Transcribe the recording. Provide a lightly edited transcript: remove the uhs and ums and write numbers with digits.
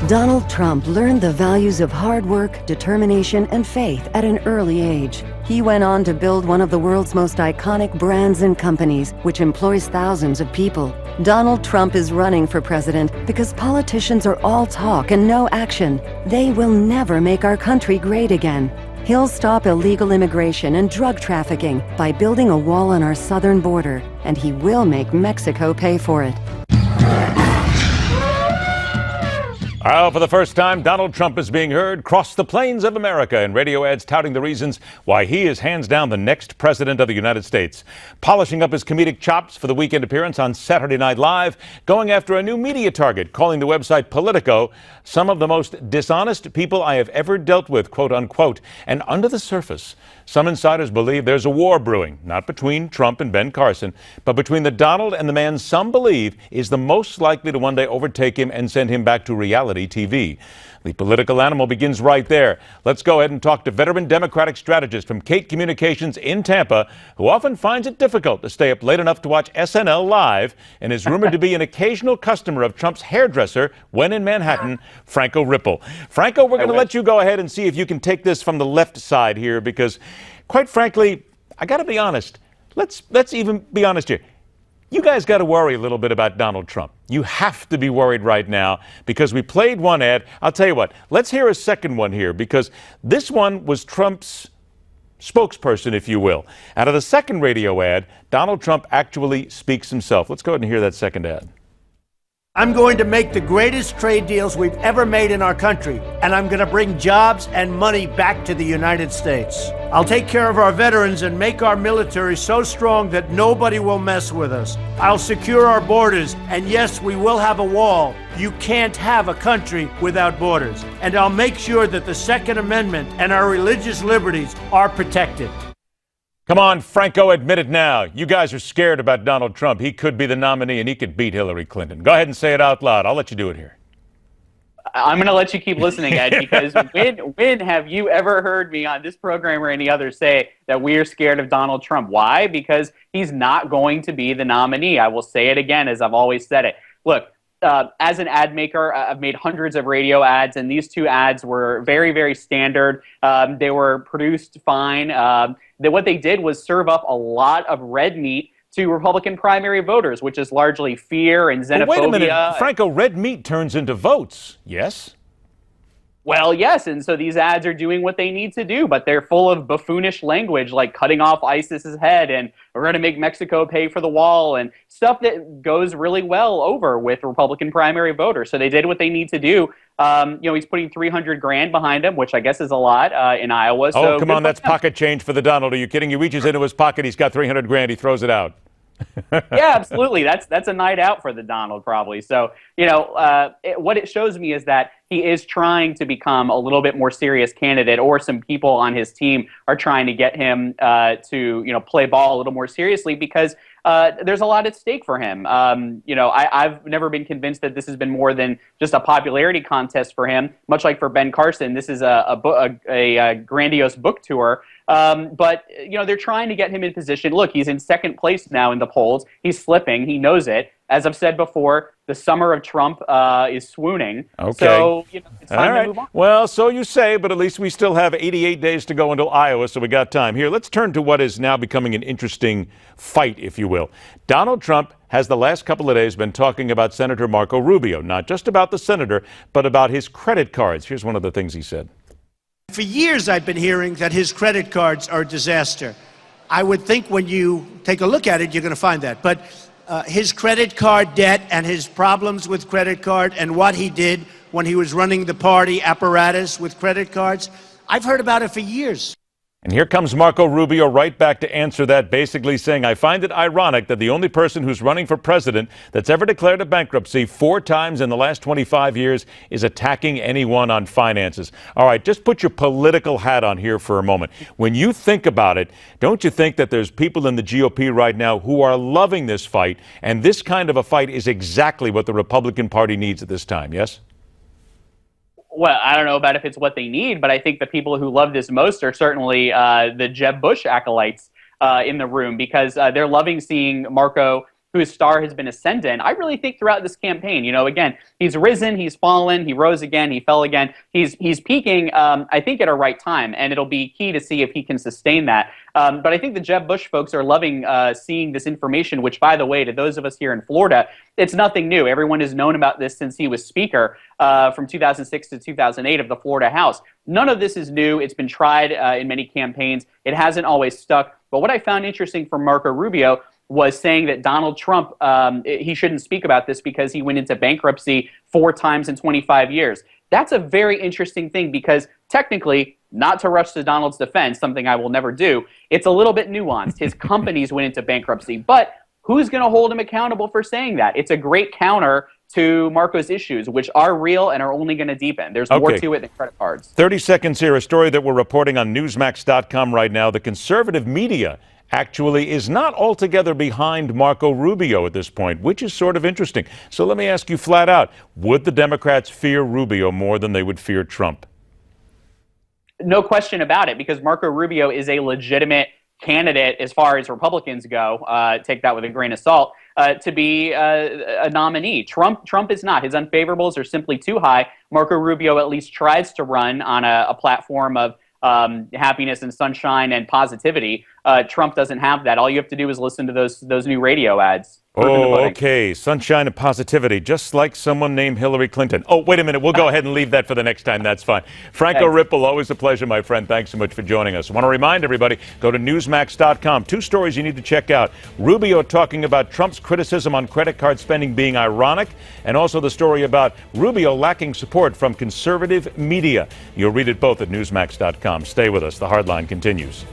Donald Trump learned the values of hard work, determination, and faith at an early age. He went on to build one of the world's most iconic brands and companies, which employs thousands of people. Donald Trump is running for president because politicians are all talk and no action. They will never make our country great again. He'll stop illegal immigration and drug trafficking by building a wall on our southern border, and he will make Mexico pay for it. Well, for the first time, Donald Trump is being heard across the plains of America in radio ads touting the reasons why he is hands down the next president of the United States. Polishing up his comedic chops for the weekend appearance on Saturday Night Live, going after a new media target, calling the website Politico some of the most dishonest people I have ever dealt with, quote unquote. And under the surface, some insiders believe there's a war brewing, not between Trump and Ben Carson, but between the Donald and the man some believe is the most likely to one day overtake him and send him back to reality TV. The political animal begins right there. Let's go ahead and talk to veteran Democratic strategist from Kate Communications in Tampa, who often finds it difficult to stay up late enough to watch SNL live and is rumored to be an occasional customer of Trump's hairdresser when in Manhattan, Franco Ripple. Franco, we're going to let you go ahead and see if you can take this from the left side here, because quite frankly, I got to be honest. Let's even be honest here. You guys got to worry a little bit about Donald Trump. You have to be worried right now because we played one ad. I'll tell you what, let's hear a second one here, because this one was Trump's spokesperson, if you will. Out of the second radio ad, Donald Trump actually speaks himself. Let's go ahead and hear that second ad. I'm going to make the greatest trade deals we've ever made in our country, and I'm going to bring jobs and money back to the United States. I'll take care of our veterans and make our military so strong that nobody will mess with us. I'll secure our borders, and yes, we will have a wall. You can't have a country without borders. And I'll make sure that the Second Amendment and our religious liberties are protected. Come on, Franco, admit it now. You guys are scared about Donald Trump. He could be the nominee and he could beat Hillary Clinton. Go ahead and say it out loud. I'll let you do it here. I'm going to let you keep listening, Ed, because when have you ever heard me on this program or any other say that we are scared of Donald Trump? Why? Because he's not going to be the nominee. I will say it again, as I've always said it. Look, as an ad maker, I've made hundreds of radio ads, and these two ads were very, very standard. They were produced fine. What they did was serve up a lot of red meat to Republican primary voters, which is largely fear and xenophobia. Well, wait a minute, Franco, red meat turns into votes, yes? Well, yes, and so these ads are doing what they need to do, but they're full of buffoonish language like cutting off ISIS's head and we're going to make Mexico pay for the wall and stuff that goes really well over with Republican primary voters. So they did what they need to do. He's putting $300,000 behind him, which I guess is a lot in Iowa. So oh, come on, that's pocket change for the Donald. Are you kidding? He reaches into his pocket, he's got $300,000, he throws it out. Yeah, absolutely. That's a night out for the Donald, probably. So, what it shows me is that he is trying to become a little bit more serious candidate, or some people on his team are trying to get him to, play ball a little more seriously, because there's a lot at stake for him. I've never been convinced that this has been more than just a popularity contest for him. Much like for Ben Carson, this is a grandiose book tour. But they're trying to get him in position. Look, he's in second place now in the polls. He's slipping. He knows it. As I've said before, the summer of Trump is swooning. Okay. So it's time to move on. Well, so you say, but at least we still have 88 days to go until Iowa, so we got time. Here, let's turn to what is now becoming an interesting fight, if you will. Donald Trump has the last couple of days been talking about Senator Marco Rubio, not just about the senator, but about his credit cards. Here's one of the things he said. For years, I've been hearing that his credit cards are a disaster. I would think when you take a look at it, you're going to find that. But his credit card debt and his problems with credit card and what he did when he was running the party apparatus with credit cards, I've heard about it for years. And here comes Marco Rubio right back to answer that, basically saying, I find it ironic that the only person who's running for president that's ever declared a bankruptcy 4 times in the last 25 years is attacking anyone on finances. All right, just put your political hat on here for a moment. When you think about it, don't you think that there's people in the GOP right now who are loving this fight, and this kind of a fight is exactly what the Republican Party needs at this time, yes? Well, I don't know about if it's what they need, but I think the people who love this most are certainly the Jeb Bush acolytes in the room, because they're loving seeing Marco whose star has been ascendant, I really think throughout this campaign, again, he's risen, he's fallen, he rose again, he fell again. He's peaking, I think, at a right time, and it'll be key to see if he can sustain that. But I think the Jeb Bush folks are loving seeing this information, which, by the way, to those of us here in Florida, it's nothing new. Everyone has known about this since he was Speaker from 2006 to 2008 of the Florida House. None of this is new. It's been tried in many campaigns. It hasn't always stuck. But what I found interesting from Marco Rubio was saying that Donald Trump, he shouldn't speak about this because he went into bankruptcy 4 times in 25 years. That's a very interesting thing because technically, not to rush to Donald's defense, something I will never do, it's a little bit nuanced. His companies went into bankruptcy, but who's going to hold him accountable for saying that? It's a great counter to Marco's issues, which are real and are only going to deepen. There's more to it than credit cards. 30 seconds here, a story that we're reporting on Newsmax.com right now. The conservative media actually is not altogether behind Marco Rubio at this point, which is sort of interesting. So let me ask you flat out, would the Democrats fear Rubio more than they would fear Trump? No question about it, because Marco Rubio is a legitimate candidate as far as Republicans go, take that with a grain of salt, to be a nominee. Trump is not. His unfavorables are simply too high. Marco Rubio at least tries to run on a platform of happiness and sunshine and positivity. Trump doesn't have that. All you have to do is listen to those new radio ads. Oh, okay. Sunshine and positivity, just like someone named Hillary Clinton. Oh, wait a minute. We'll go ahead and leave that for the next time. That's fine. Franco Ripple, always a pleasure, my friend. Thanks so much for joining us. I want to remind everybody, go to Newsmax.com. 2 stories you need to check out. Rubio talking about Trump's criticism on credit card spending being ironic, and also the story about Rubio lacking support from conservative media. You'll read it both at Newsmax.com. Stay with us. The Hardline continues.